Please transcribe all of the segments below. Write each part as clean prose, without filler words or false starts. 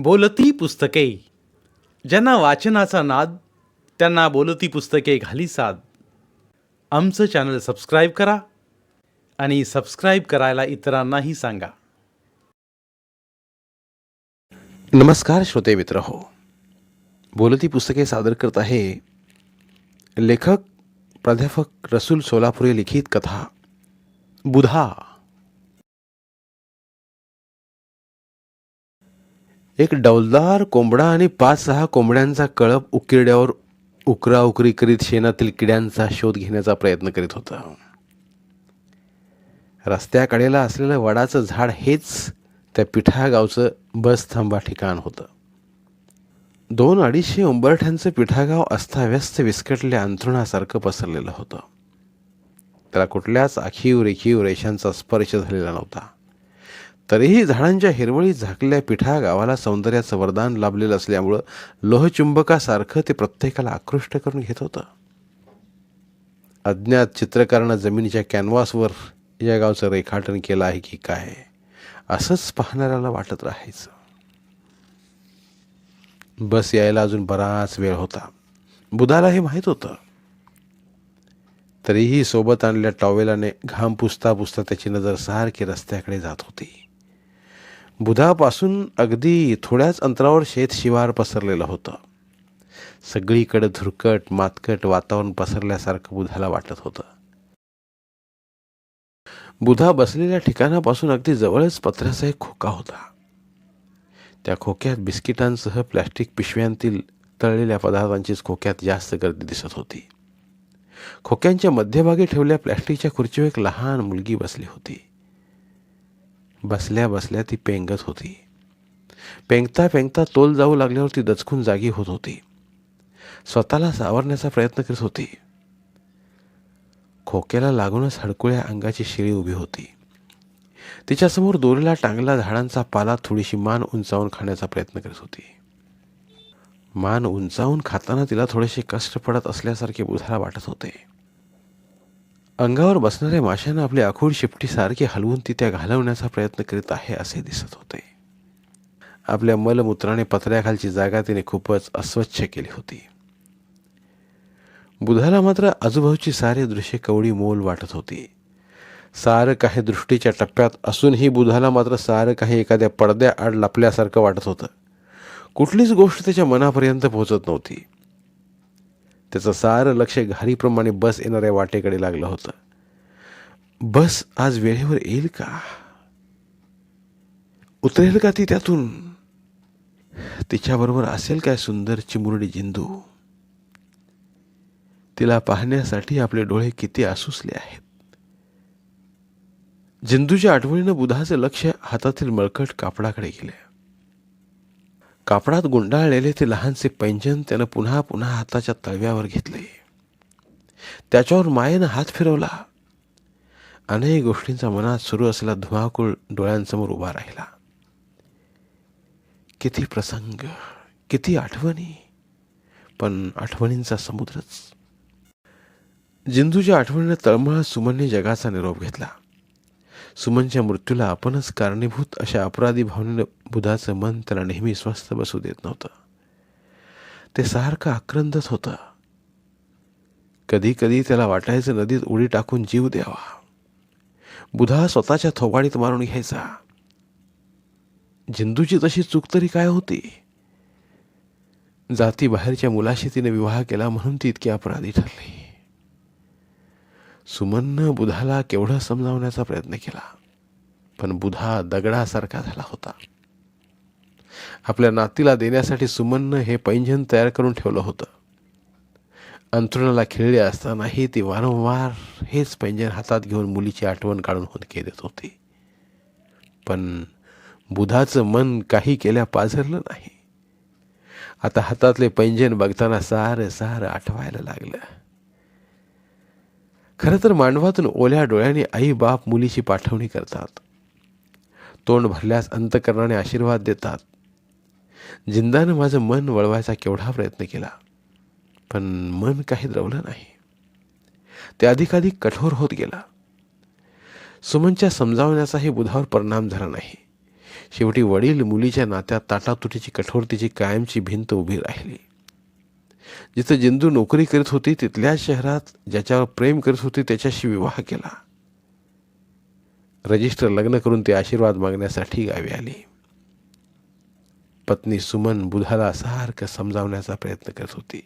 बोलती पुस्तके. ज्यांना वाचनाचा नाद त्यांना बोलती पुस्तके घाली साद. आमचं चॅनल सबस्क्राईब करा आणि सबस्क्राईब करायला इतरांनाही सांगा. नमस्कार श्रोते मित्र हो. बोलती पुस्तके सादर करत आहे लेखक प्राध्यापक रसूल सोलापुरे लिखित कथा बुधा. एक डौलदार कोंबडा आणि 5-6 कोंबड्यांचा कळप उकिरड्यावर उकरा उकरी करीत शेणातील किड्यांचा शोध घेण्याचा प्रयत्न करीत होता. रस्त्याकडेला असलेलं वडाचं झाड हेच त्या पिठा गावचं बस थांबा ठिकाण होतं. 200-250 उंबरठ्यांचं पिठागाव अस्ताव्यस्त विस्कटल्या अंथरुणासारखं पसरलेलं होतं. त्याला कुठल्याच आखीव रेखीव रेषांचा स्पर्श झालेला नव्हता. तरीही झाडांच्या हिरवळीत झाकलेल्या पिठा गावाला सौंदर्याचं वरदान लाभलेलं असल्यामुळं लोहचुंबकासारखं ते प्रत्येकाला आकृष्ट करून घेत होतं. अज्ञात चित्रकारानं जमिनीच्या कॅनव्हासवर या गावचं रेखाटन केलं आहे की काय असंच पाहणाऱ्याला वाटत राहायचं. बस यायला अजून बराच वेळ होता. बुधाला हे माहीत होतं. तरीही सोबत आणलेल्या टॉवेलाने घाम पुसता पुसता त्याची नजर सारखी रस्त्याकडे जात होती. बुधापासून अगदी थोड्याच अंतरावर शेत शिवार पसरलेलं होतं. सगळीकडे धुरकट मातकट वातावरण पसरल्यासारखं बुधाला वाटत होतं. बुधा बसलेल्या ठिकाणापासून अगदी जवळच पत्र्याचा एक खोका होता. त्या खोक्यात बिस्किटांसह प्लॅस्टिक पिशव्यांतील तळलेल्या पदार्थांचीच खोक्यात जास्त गर्दी दिसत होती. खोक्यांच्या मध्यभागी ठेवलेल्या प्लॅस्टिकच्या खुर्चीवर एक लहान मुलगी बसली होती. बसल्या बसल्या ती पेंगत होती. पेंगता पेंगता तोल जाऊ लागल्यावर ती दचकून जागी होत होती. स्वतःला सावरण्याचा प्रयत्न करत होती. खोक्याला लागूनच हडकुळ्या अंगाची शिळी उभी होती. तिच्यासमोर दोरीला टांगला झाडांचा पाला थोडीशी मान उंचावून खाण्याचा प्रयत्न करत होती. मान उंचावून खाताना तिला थोडेसे कष्ट पडत असल्यासारखे बुधाला वाटत होते. अंगावर बसणाऱ्या माशानं आपली आखूड शिपटी सारखी हलवून ती त्या घालवण्याचा प्रयत्न करीत आहे असे दिसत होते. आपल्या मलमूत्राने पत्र्याखालची जागा तिने खूपच अस्वच्छ केली होती. बुधाला मात्र आजूबाजूची सारे दृश्य कवडी मोल वाटत होती. सारं काही दृष्टीच्या टप्प्यात असूनही बुधाला मात्र सारं काही एखाद्या पडद्याआड लपल्यासारखं वाटत होतं. कुठलीच गोष्ट त्याच्या मनापर्यंत पोहोचत नव्हती. त्याचं सारं लक्ष घारीप्रमाणे बस येणाऱ्या वाटेकडे लागलं होतं. बस आज वेळेवर येईल का? उतरेल का ती त्यातून? तिच्याबरोबर असेल काय सुंदर चिमुरडी जिंदू? तिला पाहण्यासाठी आपले डोळे किती आसुसले आहेत. जिंदूच्या आठवणीनं बुधाचं लक्ष हातातील मळकट कापडाकडे गेले. कापडात गुंडाळलेले ते लहानसे पैंजण त्यानं पुन्हा पुन्हा हाताच्या तळव्यावर घेतले. त्याच्यावर मायेनं हात फिरवला. अनेक गोष्टींचा मनात सुरू असलेला धुमाकूळ डोळ्यांसमोर उभा राहिला. किती प्रसंग, किती आठवणी, पण आठवणींचा समुद्रच. जिंदूच्या आठवणीनं तळमळत सुमनने जगाचा निरोप घेतला. सुमनच्या मृत्यूला आपणच कारणीभूत अशा अपराधी भावनेनं बुधाचं मन त्याला नेहमी स्वस्थ बसू देत नव्हतं. ते सारखं आक्रंदत होतं. कधी कधी त्याला वाटायचं नदीत उडी टाकून जीव द्यावा. बुधा स्वतःच्या थोबाडीत मारून घ्यायचा. जिंदूची तशी चूक तरी काय होती? जातीबाहेरच्या मुलाशी तिने विवाह केला म्हणून ती इतकी अपराधी ठरली. सुमननं बुधाला केवढं समजावण्याचा प्रयत्न केला, पण बुधा दगडासारखा झाला होता. आपल्या नातीला देण्यासाठी सुमननं हे पैंजण तयार करून ठेवलं होतं. अंथरुणाला खिळले असतानाही ती वारंवार हेच पैंजण हातात घेऊन मुलीची आठवण काढून हुंदके देत होती. पण बुधाचं मन काही केल्या पाझरलं नाही. आता हातातले पैंजण बघताना सारं सारं आठवायला लागलं. खरं तर मांडवातून ओल्या डोळ्याने आई बाप मुलीची पाठवणी करतात. तोंड भरल्यास अंतकरणाने आशीर्वाद देतात. जिंदानं माझं मन वळवायचा केवढा प्रयत्न केला, पण मन काही द्रवलं नाही. ते अधिकाधिक कठोर होत गेला. सुमनच्या समजावण्याचाही बुधावर परिणाम झाला नाही. शेवटी वडील मुलीच्या नात्यात ताटातुटीची कठोरतेची कायमची भिंत उभी राहिली. जिथं जिंदू नोकरी करीत होती तिथल्याच शहरात ज्याच्यावर प्रेम करत होती त्याच्याशी विवाह केला. रजिस्टर लग्न करून ती आशीर्वाद मागण्यासाठी गावी आली. पत्नी सुमन बुधाला सारखं समजावण्याचा प्रयत्न करत होती.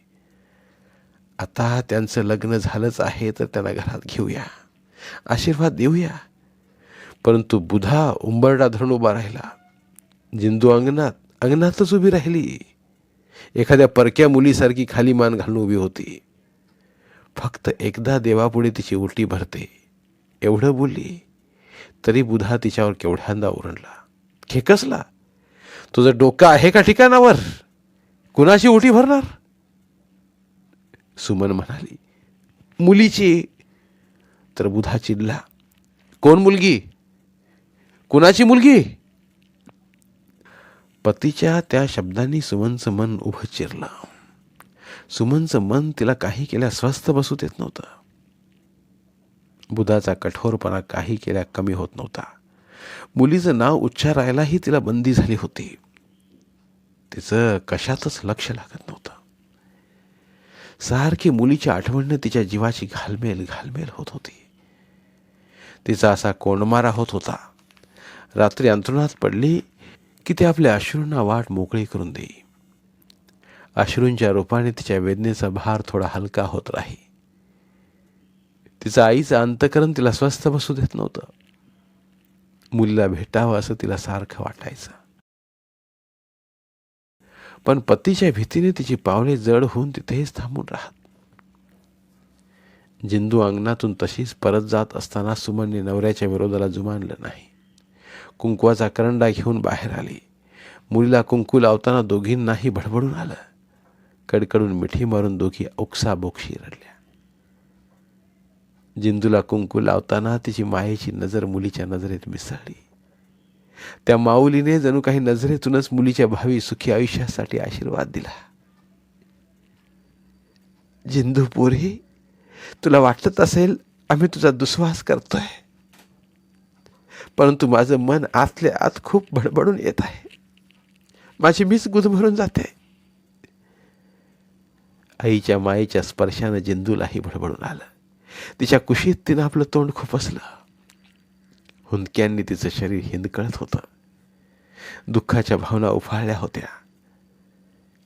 आता त्यांचं लग्न झालंच आहे तर त्यांना घरात घेऊया, आशीर्वाद देऊया. परंतु बुधा उंबरडा धरून उभा राहिला. जिंदू अंगणातच उभी राहिली. एखाद्या परक्या मुलीसारखी खाली मान घालून उभी होती. फक्त एकदा देवापुढे तिची उलटी भरते एवढं बोलली तरी बुधा तिच्यावर केवढ्यांदा ओरडला, खेकसला. तुझं डोकं आहे का ठिकाणावर? कुणाची उलटी भरणार? सुमन म्हणाली, मुलीची. तर बुधा चिडला, कोण मुलगी? कुणाची मुलगी? पतीच्या त्या शब्दांनी सुमनचं मन उभं चिरलं. सुमनचं मन तिला काही केल्या स्वस्थ बसू देत नव्हतं. बुधाचा कठोरपणा काही केल्या कमी होत नव्हता. मुलीचं नाव उच्चारायलाही तिला बंदी झाली होती. तिचं कशातच लक्ष लागत नव्हतं. सारखी मुलीच्या आठवणीने तिच्या जीवाची घालमेल होत होती. तिचा असा कोंडमारा होत होता. रात्री अंथरुणात पडली की ते आपल्या अश्रूंना वाट मोकळी करून देई. अश्रूंच्या रूपाने तिच्या वेदनेचा भार थोडा हलका होत राही. तिचं आईचं अंतकरण तिला स्वस्थ बसू देत नव्हतं. मुलीला भेटावं असं तिला सारखं वाटायचं. पण पतीच्या भीतीने तिची पावले जड होऊन तिथेच थांबून राहत. जिंदू अंगणातून तशीच परत जात असताना सुमनने नवऱ्याच्या विरोधाला जुमानलं नाही. कुंकवाचा करंडा घेऊन बाहेर आली. मुलीला कुंकू लावताना दोघींनाही भडभडून आलं. कडकडून मिठी मारून दोघी ओक्साबोक्षी रडल्या. जिंदूला कुंकू लावताना तिची मायेची नजर मुलीच्या नजरेत मिसळली. त्या माऊलीने जणू काही नजरेतूनच मुलीच्या भावी सुखी आयुष्यासाठी आशीर्वाद दिला. जिंदू पोरी, तुला वाटत असेल आम्ही तुझा दुस्वास करतोय, परंतु माझं मन आतल्या आत खूप भडबडून येत आहे. माझी मीच गुदमरून जाते. आईच्या मायेच्या स्पर्शानं जिंदूलाही भडबडून आलं. तिच्या कुशीत तिनं आपलं तोंड खुपसलं. हुंदक्यांनी तिचं शरीर हिंदकळत होतं. दुःखाच्या भावना उफाळल्या होत्या.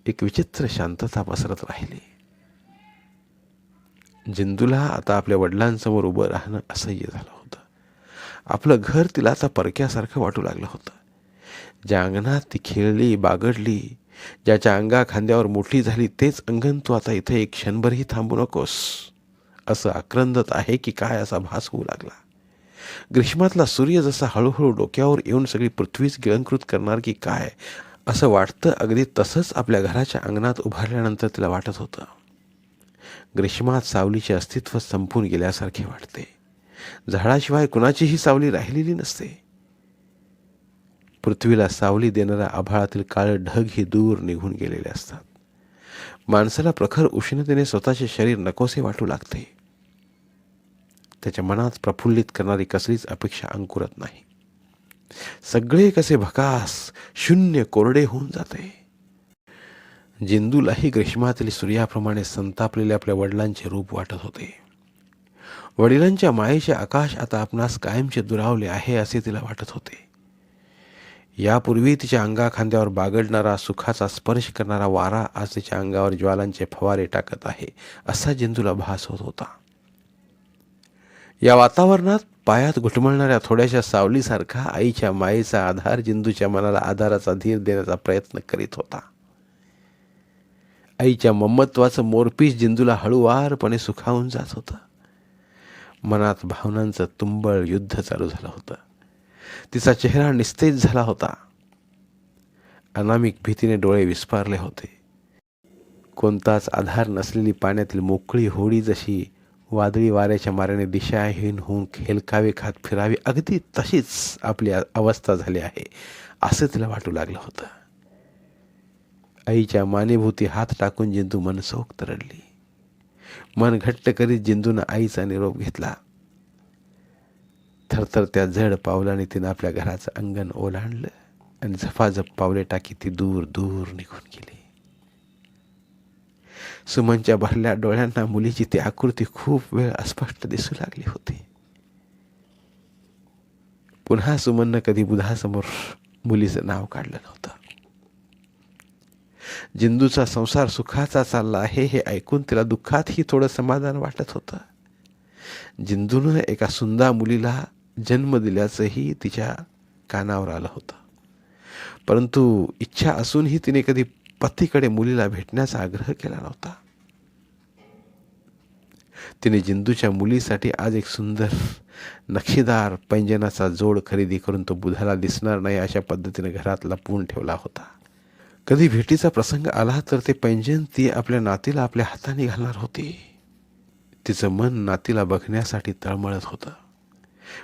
एक विचित्र शांतता पसरत राहिली. जिंदूला आता आपल्या वडिलांसमोर उभं राहणं असह्य झालं होतं. आपलं घर तिला आता परक्यासारखं वाटू लागलं होतं. ज्या अंगणात ती खेळली बागडली, ज्याच्या अंगा खांद्यावर मोठी झाली, तेच अंगण तू आता इथे एक क्षणभरही थांबू नकोस असं आक्रंदत आहे की काय असा भास होऊ लागला. ग्रीष्मातला सूर्य जसा हळूहळू डोक्यावर येऊन सगळी पृथ्वीच गिळंकृत करणार की काय असं वाटतं. अगदी तसंच आपल्या घराच्या अंगणात उभारल्यानंतर तिला वाटत होतं. ग्रीष्मात सावलीचे अस्तित्व संपून गेल्यासारखे वाटते. झाडाशिवाय कुणाचीही सावली राहिलेली नसते. पृथ्वीला सावली देणाऱ्या आभाळातील काळे ढगही दूर निघून गेलेले असतात. माणसाला प्रखर उष्णतेने स्वतःचे शरीर नकोसे वाटू लागते. त्याच्या मनात प्रफुल्लित करणारी कसलीच अपेक्षा अंकुरत नाही. सगळे कसे भकास शून्य कोरडे होऊन जाते. जिंदूलाही ग्रीष्मातील सूर्याप्रमाणे संतापलेले आपल्या वडिलांचे रूप वाटत होते. वडिलांच्या मायेचे आकाश आता आपणास कायमचे दुरावले आहे असे तिला वाटत होते. यापूर्वी तिच्या अंगा खांद्यावर बागडणारा सुखाचा स्पर्श करणारा वारा आज तिच्या अंगावर ज्वालांचे फवारे टाकत आहे असा जिंदूला भास होत होता. या वातावरणात पायात घुटमळणाऱ्या थोड्याशा सावलीसारखा आईच्या मायेचा आधार जिंदूच्या मनाला आधाराचा धीर देण्याचा प्रयत्न करीत होता. आईच्या ममत्वाचं मोरपीस जिंदूला हळूवारपणे सुखावून जात होतं. मनात भावनांचं तुंबळ युद्ध चालू झालं होतं. तिचा चेहरा निस्तेज झाला होता. अनामिक भीतीने डोळे विस्पारले होते. कोणताच आधार नसलेली पाण्यातील मोकळी होडी जशी वादळी वाऱ्याच्या माऱ्याने दिशाहीन होऊन हेलकावे खात फिरावी, अगदी तशीच आपली अवस्था झाली आहे असं तिला वाटू लागलं होतं. आईच्या मानेभोवती हात टाकून जिंदू मनसोक्त रडली. मन घट्ट करीत जिंदूनं आईचा निरोप घेतला. थरथर त्या जड पावलाने तिनं आपल्या घराचं अंगण ओलांडलं. आणि झपाझप पावले टाकी ती दूर दूर निघून गेली. सुमनच्या भरल्या डोळ्यांना मुलीची ती आकृती खूप वेळ अस्पष्ट दिसू लागली होती. पुन्हा सुमननं कधी बुधासमोर मुलीचं नाव काढलं नव्हतं. जिंदूचा संसार सुखाचा चालला आहे हे ऐकून तिला दुःखातही थोडं समाधान वाटत होतं. जिंदूनं एका सुंदर मुलीला जन्म दिल्याचंही तिच्या कानावर आलं होतं. परंतु इच्छा असूनही तिने कधी पतीकडे मुलीला भेटण्याचा आग्रह केला नव्हता. तिने जिंदूच्या मुलीसाठी आज एक सुंदर नक्षीदार पैंजनाचा जोड खरेदी करून तो बुधाला दिसणार नाही अशा पद्धतीने घरात लपवून ठेवला होता. कधी भेटीचा प्रसंग आला तर ते पैंजन ती आपल्या नातीला आपल्या हाताने घालणार होती. तिचं मन नातीला बघण्यासाठी तळमळत होतं.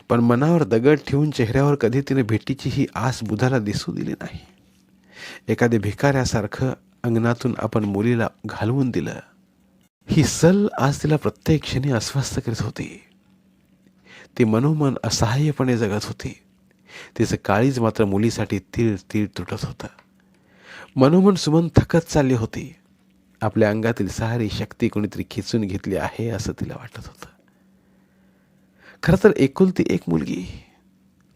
पण मनावर दगड ठेवून चेहऱ्यावर कधी तिने भेटीची ही आस बुधाला दिसू दिली नाही. एखाद्या भिकाऱ्यासारखं अंगणातून आपण मुलीला घालवून दिलं. ही सल आज तिला प्रत्येक क्षणी अस्वस्थ करीत होती. ती मनोमन असहाय्यपणे जगत होती. तिचं काळीज मात्र मुलीसाठी तीळ तीळ तुटत होतं. मनोमन सुमन थकत चालली होती. आपल्या अंगातील सारी शक्ती कोणीतरी खिचून घेतली आहे असं तिला वाटत होतं. खरं तर एकुलती एक मुलगी,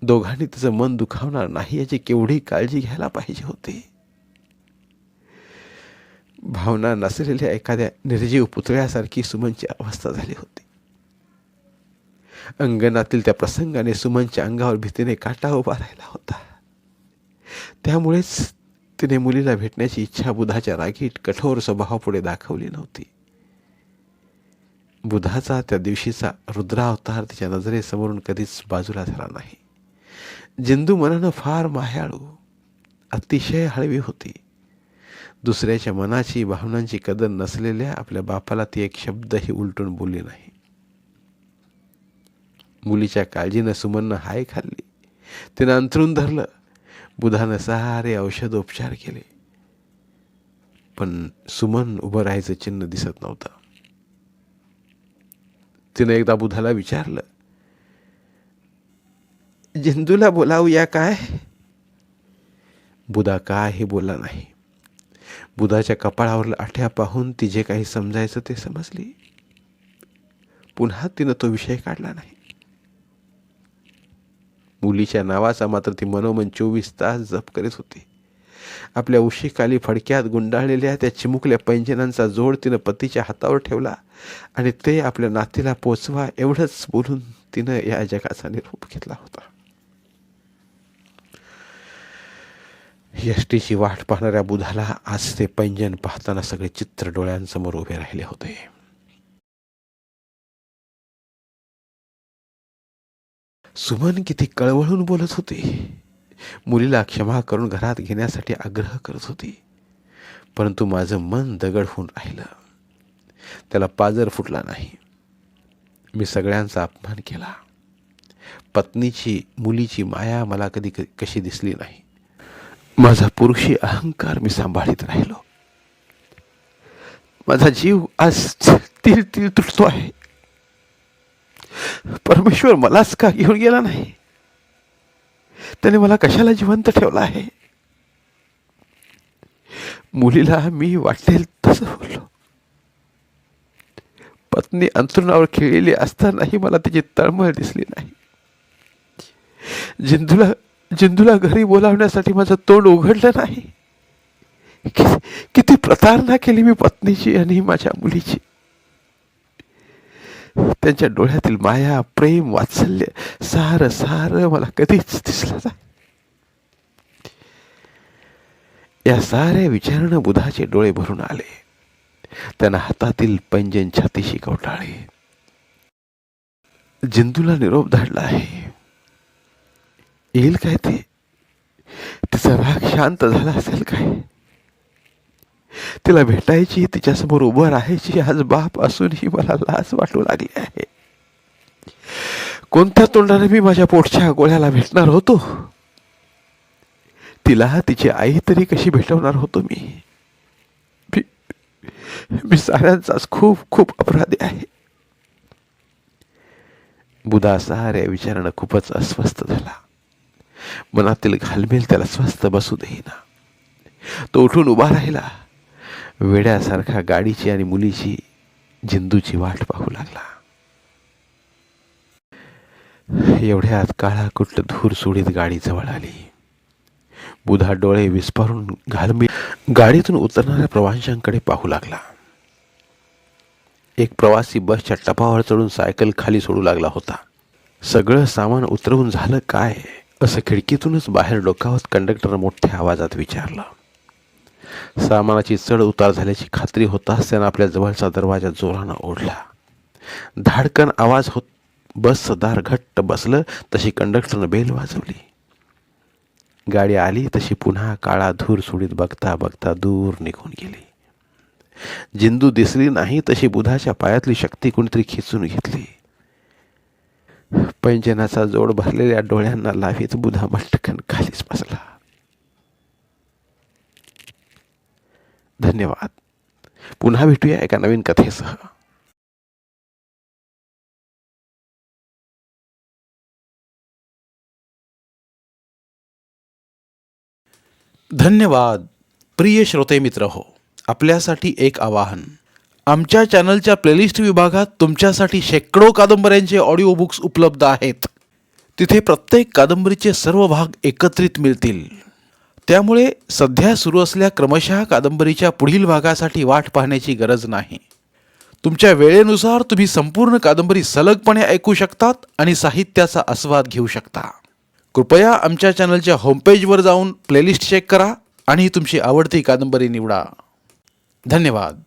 दोघांनी तिचं मन दुखावणार नाही याची केवढी काळजी घ्यायला पाहिजे होती. भावना नसलेल्या एखाद्या निर्जीव पुतळ्यासारखी सुमनची अवस्था झाली होती. अंगणातील त्या प्रसंगाने सुमनच्या अंगावर भीतीने काटा उभा राहिला होता. त्यामुळेच तिने मुलीला भेटण्याची इच्छा बुधाच्या रागीट कठोर स्वभावापुढे दाखवली नव्हती. बुधाचा त्या दिवशीचा रुद्रावतार तिच्या नजरेसमोरून कधीच बाजूला झाला नाही. जिंदू मनानं फार मायाळू, अतिशय हळवी होती. दुसऱ्याच्या मनाची भावनांची कदर नसलेल्या आपल्या बापाला ती एक शब्दही उलटून बोलली नाही. मुलीच्या काळजीनं सुमननं हाय खाल्ली. तिनं अंथरूण धरलं. बुधानं सारे औषधोपचार केले. पण सुमन उभं राहायचं चिन्ह दिसत नव्हतं. तिनं एकदा बुधाला विचारलं, जिंदूला बोलावूया काय? बुधा काही बोलला नाही. बुधाच्या कपाळावर आठ्या पाहून ती जे काही समजायचं ते समजली. पुन्हा तिनं तो विषय काढला नाही. मुलीच्या नावाचा मात्र ती मनोमन 24 तास जप करीत होती. आपल्या उशीखाली फडक्यात गुंडाळलेल्या त्या चिमुकल्या पैंजनांचा जोड तिनं पतीच्या हातावर ठेवला आणि ते आपल्या नातीला पोचवा एवढंच बोलून तिनं या जगाचा निरोप घेतला होता. यष्टीची वाट पाहणाऱ्या बुधाला आज ते पैंजन पाहताना सगळे चित्र डोळ्यांसमोर उभे राहिले होते. सुमन किती कळवळून बोलत होती. मुलीला क्षमा करून घरात घेण्यासाठी आग्रह करत होती. परंतु माझं मन दगड होऊन राहिलं. त्याला पाजर फुटला नाही. मी सगळ्यांचा अपमान केला. पत्नीची मुलीची माया मला कधी कशी दिसली नाही. माझा पुरुषी अहंकार मी सांभाळीत राहिलो. माझा जीव आज तीळ तीळ तुटतो आहे. परमेश्वर मलाच का घेऊन गेला नाही? त्याने मला कशाला जिवंत ठेवला आहे? मुलीला मी वाटेल तसं बोललो. पत्नी अंथरुणावर खेळलेली असतानाही मला तिची तळमळ दिसली नाही. जिंदूला घरी बोलावण्यासाठी माझं तोंड उघडलं नाही. किती प्रतारणा केली मी पत्नीची आणि माझ्या मुलीची. त्यांच्या डोळ्यातील माया, प्रेम, वात्सल्य सारं सारं मला कधीच दिसलं नाही. या साऱ्या विचारानं बुधाचे डोळे भरून आले. त्यांना हातातील पैंजन छातीशी कवटाळले. जिंदूला निरोप धाडला आहे. येईल काय ते? तिचा राग शांत झाला असेल काय? तिला भेटायची, तिच्यासमोर उभं राहायची आज बाप असूनही मला लाज वाटू लागली आहे. कोणत्या तोंडाने मी माझ्या पोटच्या गोळ्याला भेटणार होतो? तिला तिची आई तरी कशी भेटवणार होतो मी साऱ्यांचाच खूप खूप अपराधी आहे. बुधा साऱ्या विचारानं खूपच अस्वस्थ झाला. मनातील घालमेल त्याला स्वस्थ बसू देईना. तो उठून उभा राहिला. वेड्यासारखा गाडीची आणि मुलीची, जिंदूची वाट पाहू लागला. एवढ्यात काळा कुट्ट धूर सोडीत गाडी जवळ आली. बुधा डोळे विस्पारून घालमेल गाडीतून उतरणाऱ्या प्रवाशांकडे पाहू लागला. एक प्रवासी बसच्या टपावर चढून सायकल खाली सोडू लागला होता. सगळं सामान उतरवून झालं काय, असं खिडकीतूनच बाहेर डोकावत कंडक्टर मोठ्या आवाजात विचारलं. सामानाची चढ उतार झाल्याची खात्री होताच त्यानं आपल्या जवळचा दरवाजा जोरानं ओढला. धाडकन आवाज होत बसचं दार घट्ट बसलं तशी कंडक्टरनं बेल वाजवली. गाडी आली तशी पुन्हा काळा धूर सोडीत बघता बघता दूर निघून गेली. जिंदू दिसली नाही तशी बुधाच्या पायातली शक्ती कोणीतरी खिचून घेतली. पैंजनाचा जोड भरलेल्या डोळ्यांना लावीत बुधा मटकन खालीच बसला. धन्यवाद. पुन्हा भेटूया एका नवीन कथेसह. धन्यवाद. प्रिय श्रोते मित्र हो, आपल्यासाठी एक आवाहन. आमच्या चॅनलच्या प्लेलिस्ट विभागात तुमच्यासाठी शेकडो कादंबऱ्यांचे ऑडिओ बुक्स उपलब्ध आहेत. तिथे प्रत्येक कादंबरीचे सर्व भाग एकत्रित मिळतील. त्यामुळे सध्या सुरू असलेल्या क्रमशः कादंबरीच्या पुढील भागासाठी वाट पाहण्याची गरज नाही. तुमच्या वेळेनुसार तुम्ही संपूर्ण कादंबरी सलगपणे ऐकू शकतात आणि साहित्याचा आस्वाद घेऊ शकता. कृपया आमच्या चॅनलच्या होमपेजवर जाऊन प्लेलिस्ट चेक करा आणि तुमची आवडती कादंबरी निवडा. धन्यवाद.